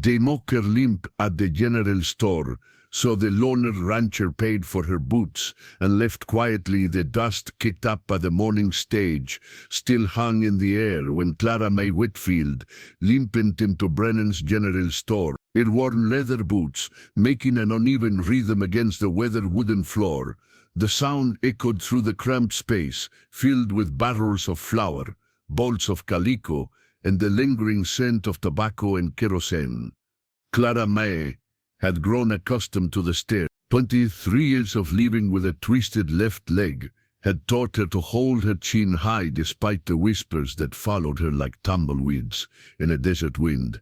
They mock her limp at the general store, so the loner rancher paid for her boots and left quietly. The dust kicked up by the morning stage still hung in the air when Clara May Whitfield limped into Brennan's general store. It wore leather boots, making an uneven rhythm against the weathered wooden floor. The sound echoed through the cramped space, filled with barrels of flour, bolts of calico, and the lingering scent of tobacco and kerosene. Clara May had grown accustomed to the stare. 23 years of living with a twisted left leg had taught her to hold her chin high despite the whispers that followed her like tumbleweeds in a desert wind.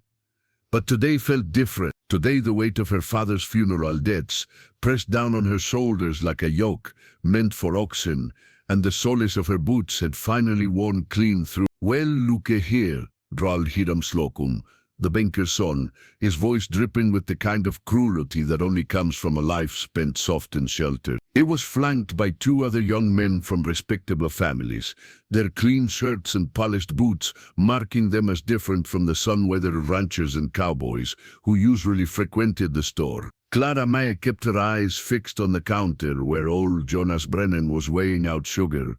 But today felt different. Today the weight of her father's funeral debts pressed down on her shoulders like a yoke meant for oxen, and the soles of her boots had finally worn clean through. "Well, look here," drawled Hiram Slocum, the banker's son, his voice dripping with the kind of cruelty that only comes from a life spent soft and sheltered. It was flanked by two other young men from respectable families, their clean shirts and polished boots marking them as different from the sun-weathered ranchers and cowboys who usually frequented the store. Clara May kept her eyes fixed on the counter where old Jonas Brennan was weighing out sugar,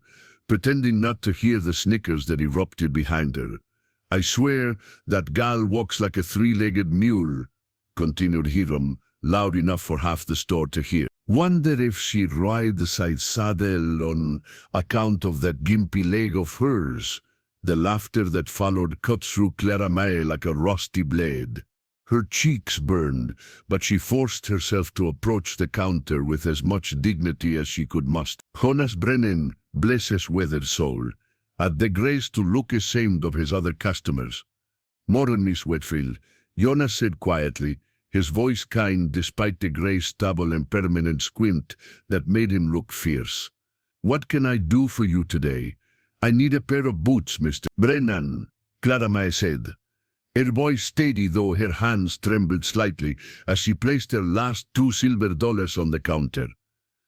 pretending not to hear the snickers that erupted behind her. "I swear that gal walks like a three-legged mule," continued Hiram, loud enough for half the store to hear. "Wonder if she'd ride the side saddle on account of that gimpy leg of hers." The laughter that followed cut through Clara May like a rusty blade. Her cheeks burned, but she forced herself to approach the counter with as much dignity as she could muster. Jonas Brennan, bless his weathered soul, had the grace to look ashamed of his other customers. "Morning, Miss Whitfield," Jonas said quietly, his voice kind despite the gray stubble and permanent squint that made him look fierce. "What can I do for you today?" "I need a pair of boots, Mr. Brennan," Clara May said. Her voice steady, though her hands trembled slightly as she placed her last $2 silver on the counter.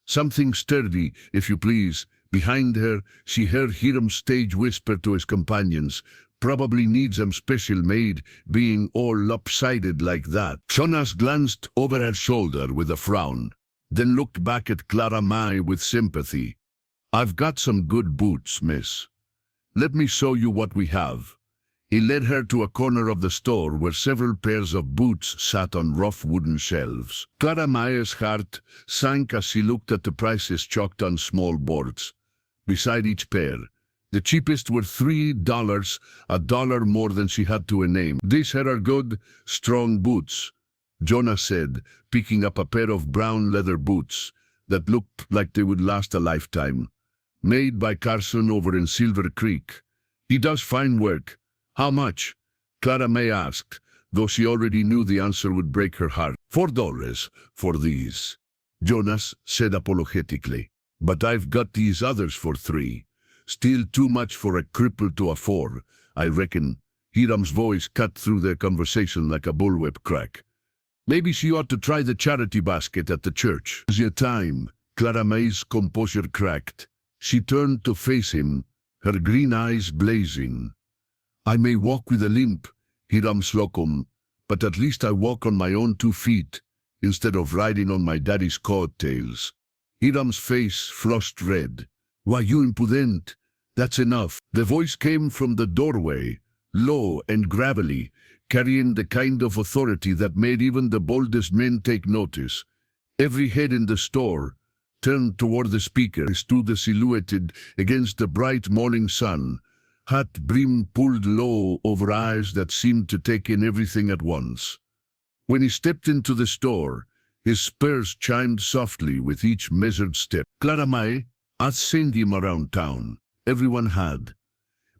"Something sturdy, if you please." Behind her, she heard Hiram stage whisper to his companions, "Probably needs them special made, being all lopsided like that." Jonas glanced over her shoulder with a frown, then looked back at Clara May with sympathy. "I've got some good boots, miss. Let me show you what we have." He led her to a corner of the store where several pairs of boots sat on rough wooden shelves. Clara May's heart sank as she looked at the prices chalked on small boards. Beside each pair, the cheapest were $3, $1 more than she had to a name. "These here are good, strong boots," Jonas said, picking up a pair of brown leather boots that looked like they would last a lifetime. "Made by Carson over in Silver Creek. He does fine work." "How much?" Clara May asked, though she already knew the answer would break her heart. $4 for these," Jonas said apologetically. "But I've got these others for $3. Still too much for a cripple to afford, I reckon." Hiram's voice cut through their conversation like a bullwhip crack. "Maybe she ought to try the charity basket at the church." "Is your time?" Clara May's composure cracked. She turned to face him, her green eyes blazing. "I may walk with a limp, Hiram Slocum, but at least I walk on my own 2 feet, instead of riding on my daddy's coattails." Hiram's face flushed red. "Why, you impudent! That's enough." The voice came from the doorway, low and gravelly, carrying the kind of authority that made even the boldest men take notice. Every head in the store turned toward the speaker, stood silhouetted against the bright morning sun, hat brim pulled low over eyes that seemed to take in everything at once. When he stepped into the store, his spurs chimed softly with each measured step. Clara May had seen him around town. Everyone had.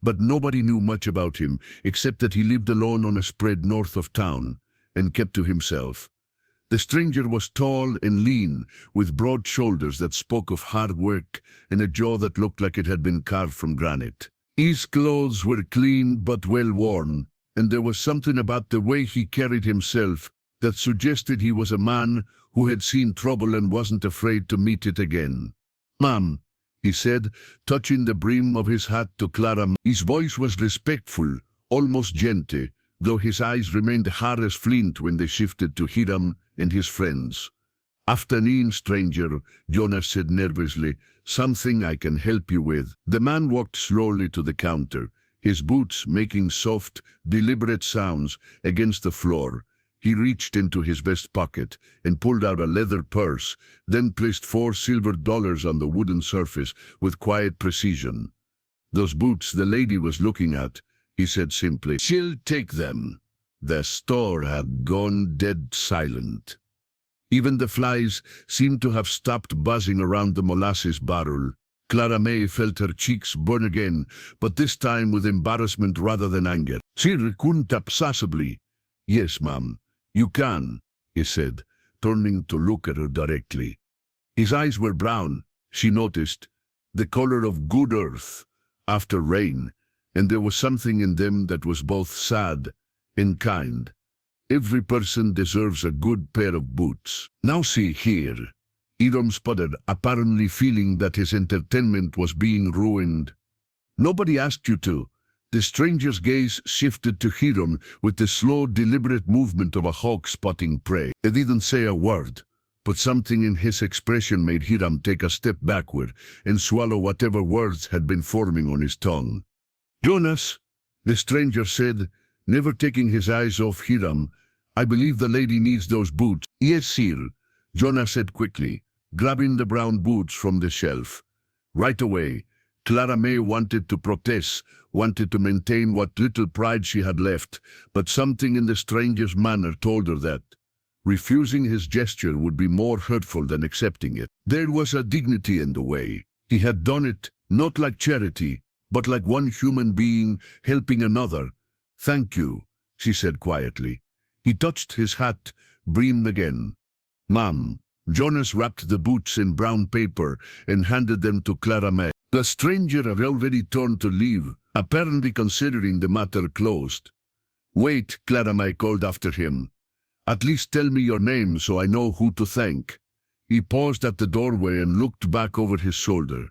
But nobody knew much about him, except that he lived alone on a spread north of town, and kept to himself. The stranger was tall and lean, with broad shoulders that spoke of hard work and a jaw that looked like it had been carved from granite. His clothes were clean but well worn, and there was something about the way he carried himself that suggested he was a man who had seen trouble and wasn't afraid to meet it again. "Ma'am," he said, touching the brim of his hat to Clara. His voice was respectful, almost gentle, though his eyes remained hard as flint when they shifted to Hiram and his friends. "Afternoon, stranger," Jonas said nervously. "Something I can help you with." The man walked slowly to the counter, his boots making soft, deliberate sounds against the floor. He reached into his vest pocket and pulled out a leather purse, then placed $4 on the wooden surface with quiet precision. "Those boots the lady was looking at," he said simply. "She'll take them." The store had gone dead silent. Even the flies seemed to have stopped buzzing around the molasses barrel. Clara May felt her cheeks burn again, but this time with embarrassment rather than anger. She couldn't absensibly. "Yes, ma'am, you can," he said, turning to look at her directly. His eyes were brown, she noticed, the color of good earth after rain, and there was something in them that was both sad and kind. "Every person deserves a good pair of boots. Now see here." Edom sputtered, apparently feeling that his entertainment was being ruined. "Nobody asked you to." The stranger's gaze shifted to Hiram with the slow, deliberate movement of a hawk spotting prey. He didn't say a word, but something in his expression made Hiram take a step backward and swallow whatever words had been forming on his tongue. "Jonas," the stranger said, never taking his eyes off Hiram, "I believe the lady needs those boots." "Yes, sir," Jonas said quickly, grabbing the brown boots from the shelf. Right away, Clara May wanted to protest, wanted to maintain what little pride she had left, but something in the stranger's manner told her that refusing his gesture would be more hurtful than accepting it. There was a dignity in the way. He had done it, not like charity, but like one human being helping another. "Thank you," she said quietly. He touched his hat, brim again. "Ma'am." Jonas wrapped the boots in brown paper and handed them to Clara May. The stranger had already turned to leave, apparently considering the matter closed. "Wait," Clara May called after him. "At least tell me your name so I know who to thank." He paused at the doorway and looked back over his shoulder.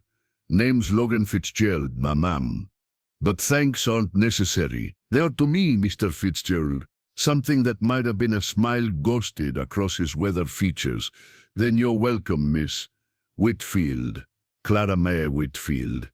"Name's Logan Fitzgerald, ma'am. But thanks aren't necessary." "They are to me, Mr. Fitzgerald." Something that might have been a smile ghosted across his weathered features. "Then you're welcome, Miss Whitfield." Clara May Whitfield.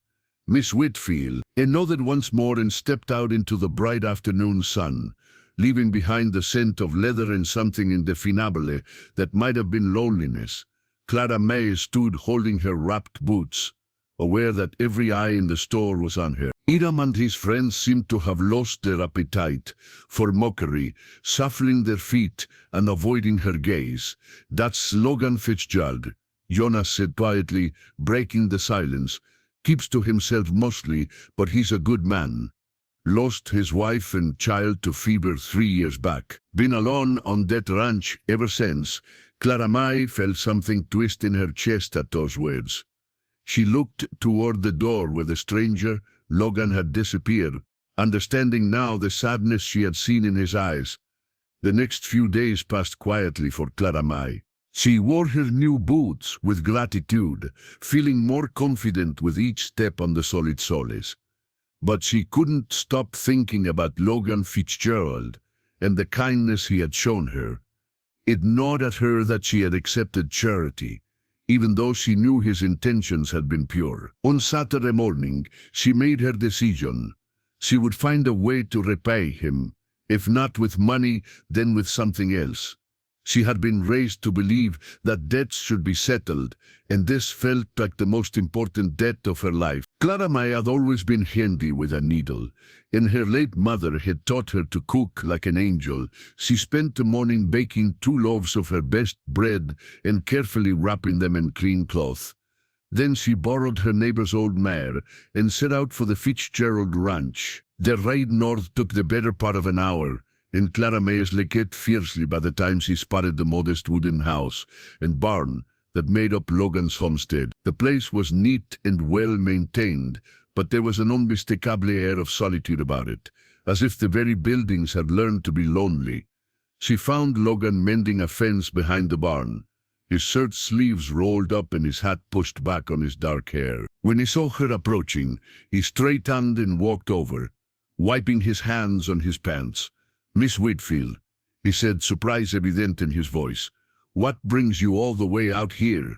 "Miss Whitfield." He nodded once more and stepped out into the bright afternoon sun, leaving behind the scent of leather and something indefinable that might have been loneliness. Clara May stood holding her wrapped boots, aware that every eye in the store was on her. Hiram and his friends seemed to have lost their appetite for mockery, shuffling their feet and avoiding her gaze. "That's Logan Fitzgerald," Jonas said quietly, breaking the silence. "Keeps to himself mostly, but he's a good man. Lost his wife and child to fever 3 years back. Been alone on that ranch ever since." Clara May felt something twist in her chest at those words. She looked toward the door where the stranger, Logan, had disappeared, understanding now the sadness she had seen in his eyes. The next few days passed quietly for Clara May. She wore her new boots with gratitude, feeling more confident with each step on the solid soles. But she couldn't stop thinking about Logan Fitzgerald and the kindness he had shown her. It gnawed at her that she had accepted charity, even though she knew his intentions had been pure. On Saturday morning, she made her decision. She would find a way to repay him, if not with money, then with something else. She had been raised to believe that debts should be settled, and this felt like the most important debt of her life. Clara May had always been handy with a needle, and her late mother had taught her to cook like an angel. She spent the morning baking 2 loaves of her best bread and carefully wrapping them in clean cloth. Then she borrowed her neighbor's old mare and set out for the Fitzgerald ranch. The ride north took the better part of an hour, and Clara May licked fiercely by the time she spotted the modest wooden house and barn that made up Logan's homestead. The place was neat and well-maintained, but there was an unmistakable air of solitude about it, as if the very buildings had learned to be lonely. She found Logan mending a fence behind the barn, his shirt sleeves rolled up and his hat pushed back on his dark hair. When he saw her approaching, he straightened and walked over, wiping his hands on his pants. Miss Whitfield, he said, surprise evident in his voice. What brings you all the way out here?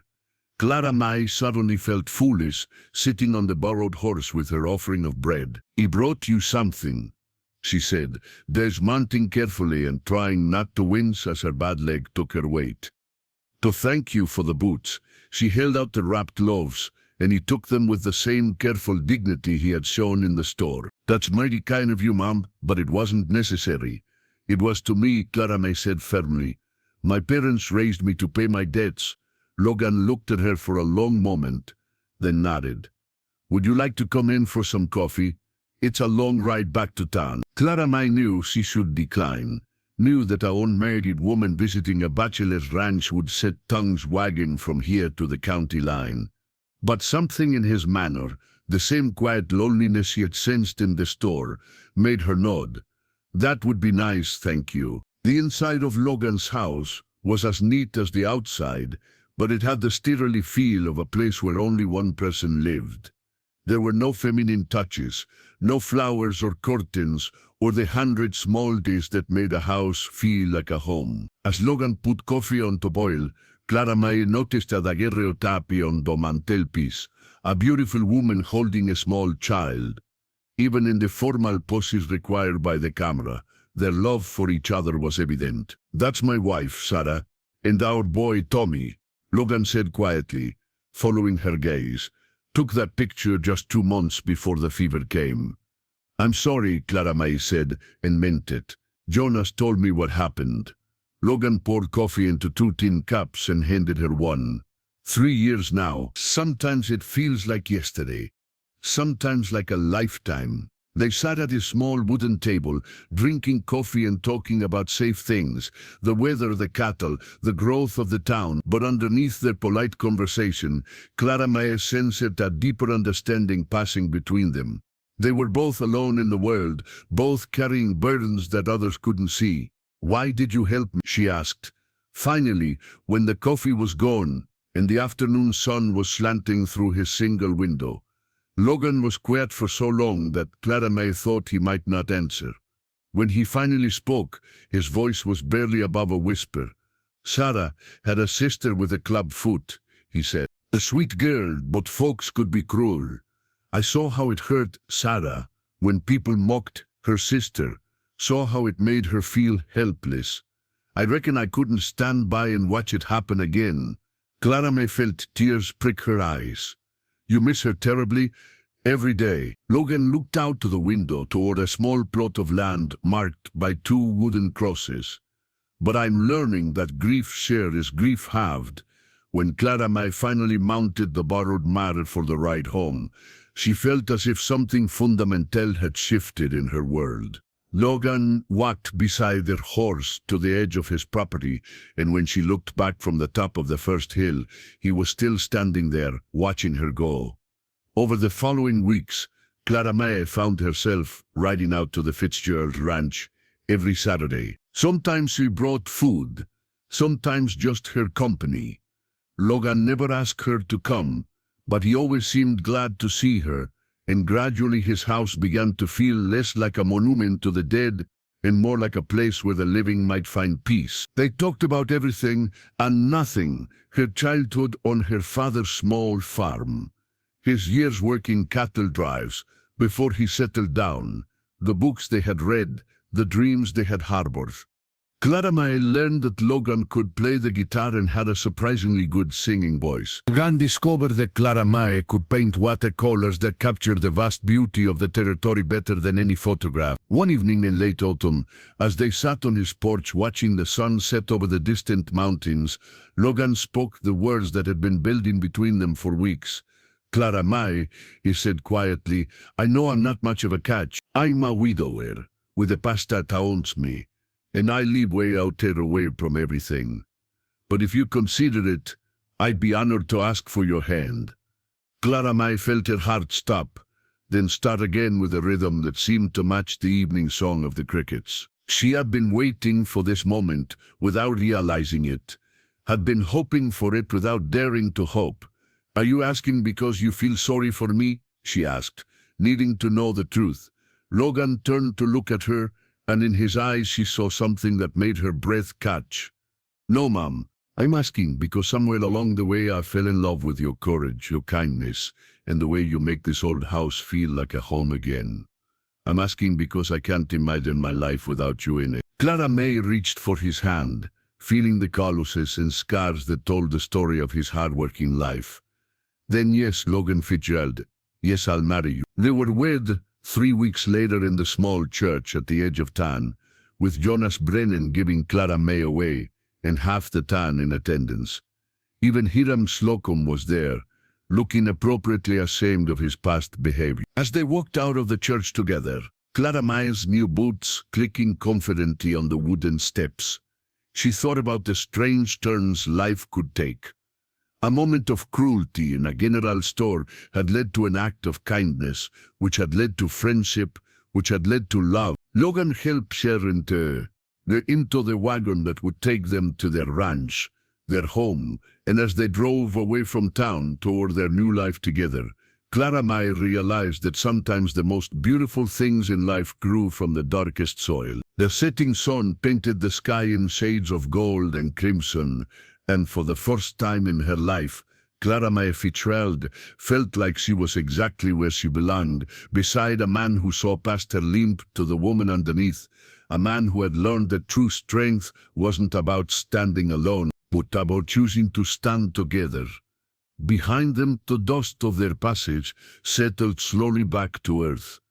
Clara May suddenly felt foolish, sitting on the borrowed horse with her offering of bread. He brought you something, she said, dismounting carefully and trying not to wince as her bad leg took her weight. To thank you for the boots, she held out the wrapped loaves, and he took them with the same careful dignity he had shown in the store. That's mighty kind of you, Mom, but it wasn't necessary. It was to me, Clara May said firmly. My parents raised me to pay my debts. Logan looked at her for a long moment, then nodded. Would you like to come in for some coffee? It's a long ride back to town. Clara May knew she should decline, knew that a unmarried woman visiting a bachelor's ranch would set tongues wagging from here to the county line. But something in his manner, the same quiet loneliness she had sensed in the store, made her nod. That would be nice, thank you. The inside of Logan's house was as neat as the outside, but it had the sterile feel of a place where only one person lived. There were no feminine touches, no flowers or curtains, or the 100 small days that made a house feel like a home. As Logan put coffee on to boil, Clara May noticed a daguerreotype on the mantelpiece, a beautiful woman holding a small child. Even in the formal poses required by the camera, their love for each other was evident. That's my wife, Sarah, and our boy, Tommy, Logan said quietly, following her gaze. Took that picture just 2 months before the fever came. I'm sorry, Clara May said, and meant it. Jonas told me what happened. Logan poured coffee into 2 tin cups and handed her one. 3 years now. Sometimes it feels like yesterday. Sometimes like a lifetime. They sat at a small wooden table, drinking coffee and talking about safe things, the weather, the cattle, the growth of the town. But underneath their polite conversation, Clara May sensed a deeper understanding passing between them. They were both alone in the world, both carrying burdens that others couldn't see. Why did you help me? She asked. Finally, when the coffee was gone, and the afternoon sun was slanting through his single window, Logan was quiet for so long that Clara May thought he might not answer. When he finally spoke, his voice was barely above a whisper. Sarah had a sister with a club foot, he said. A sweet girl, but folks could be cruel. I saw how it hurt Sarah when people mocked her sister, saw how it made her feel helpless. I reckon I couldn't stand by and watch it happen again. Clara May felt tears prick her eyes. You miss her terribly? Every day. Logan looked out to the window toward a small plot of land marked by 2 wooden crosses. But I'm learning that grief shared is grief halved. When Clara May finally mounted the borrowed mare for the ride home, she felt as if something fundamental had shifted in her world. Logan walked beside their horse to the edge of his property, and when she looked back from the top of the first hill, he was still standing there, watching her go. Over the following weeks, Clara May found herself riding out to the Fitzgerald ranch every Saturday. Sometimes she brought food, sometimes just her company. Logan never asked her to come, but he always seemed glad to see her, and gradually his house began to feel less like a monument to the dead and more like a place where the living might find peace. They talked about everything and nothing, her childhood on her father's small farm, his years working cattle drives before he settled down, the books they had read, the dreams they had harbored. Clara May learned that Logan could play the guitar and had a surprisingly good singing voice. Logan discovered that Clara May could paint watercolors that captured the vast beauty of the territory better than any photograph. One evening in late autumn, as they sat on his porch watching the sun set over the distant mountains, Logan spoke the words that had been building between them for weeks. Clara May, he said quietly, I know I'm not much of a catch. I'm a widower, with a past that haunts me. And I live way out there away from everything. But if you consider it, I'd be honored to ask for your hand. Clara May felt her heart stop, then start again with a rhythm that seemed to match the evening song of the crickets. She had been waiting for this moment without realizing it, had been hoping for it without daring to hope. Are you asking because you feel sorry for me? She asked, needing to know the truth. Logan turned to look at her, and in his eyes she saw something that made her breath catch. "No, ma'am. I'm asking because somewhere along the way I fell in love with your courage, your kindness, and the way you make this old house feel like a home again. I'm asking because I can't imagine my life without you in it." Clara May reached for his hand, feeling the calluses and scars that told the story of his hard-working life. "Then yes, Logan Fitzgerald, yes, I'll marry you." They were wed 3 weeks later in the small church at the edge of town, with Jonas Brennan giving Clara May away, and half the town in attendance. Even Hiram Slocum was there, looking appropriately ashamed of his past behavior. As they walked out of the church together, Clara May's new boots clicking confidently on the wooden steps, she thought about the strange turns life could take. A moment of cruelty in a general store had led to an act of kindness, which had led to friendship, which had led to love. Logan helped Sharon into the wagon that would take them to their ranch, their home, and as they drove away from town toward their new life together, Clara May realized that sometimes the most beautiful things in life grew from the darkest soil. The setting sun painted the sky in shades of gold and crimson, and for the first time in her life, Clara May Fitzgerald felt like she was exactly where she belonged, beside a man who saw past her limp to the woman underneath, a man who had learned that true strength wasn't about standing alone, but about choosing to stand together. Behind them, the dust of their passage settled slowly back to earth,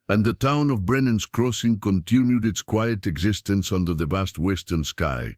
and the town of Brennan's Crossing continued its quiet existence under the vast western sky,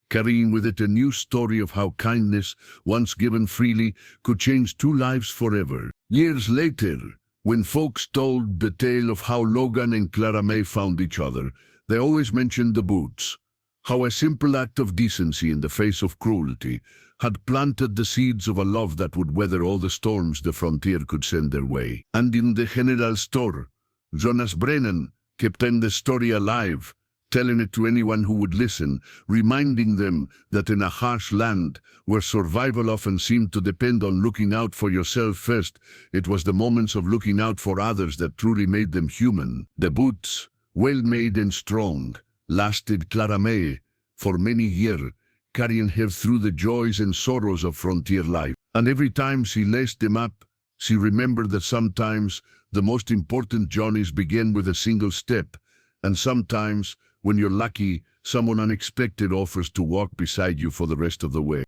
carrying with it a new story of how kindness, once given freely, could change two lives forever. Years later, when folks told the tale of how Logan and Clara May found each other, they always mentioned the boots, how a simple act of decency in the face of cruelty had planted the seeds of a love that would weather all the storms the frontier could send their way. And in the general store, Jonas Brennan kept the story alive, telling it to anyone who would listen, reminding them that in a harsh land where survival often seemed to depend on looking out for yourself first, it was the moments of looking out for others that truly made them human. The boots, well made and strong, lasted Clara May for many years, carrying her through the joys and sorrows of frontier life. And every time she laced them up, she remembered that sometimes the most important journeys begin with a single step, and sometimes, when you're lucky, someone unexpected offers to walk beside you for the rest of the way.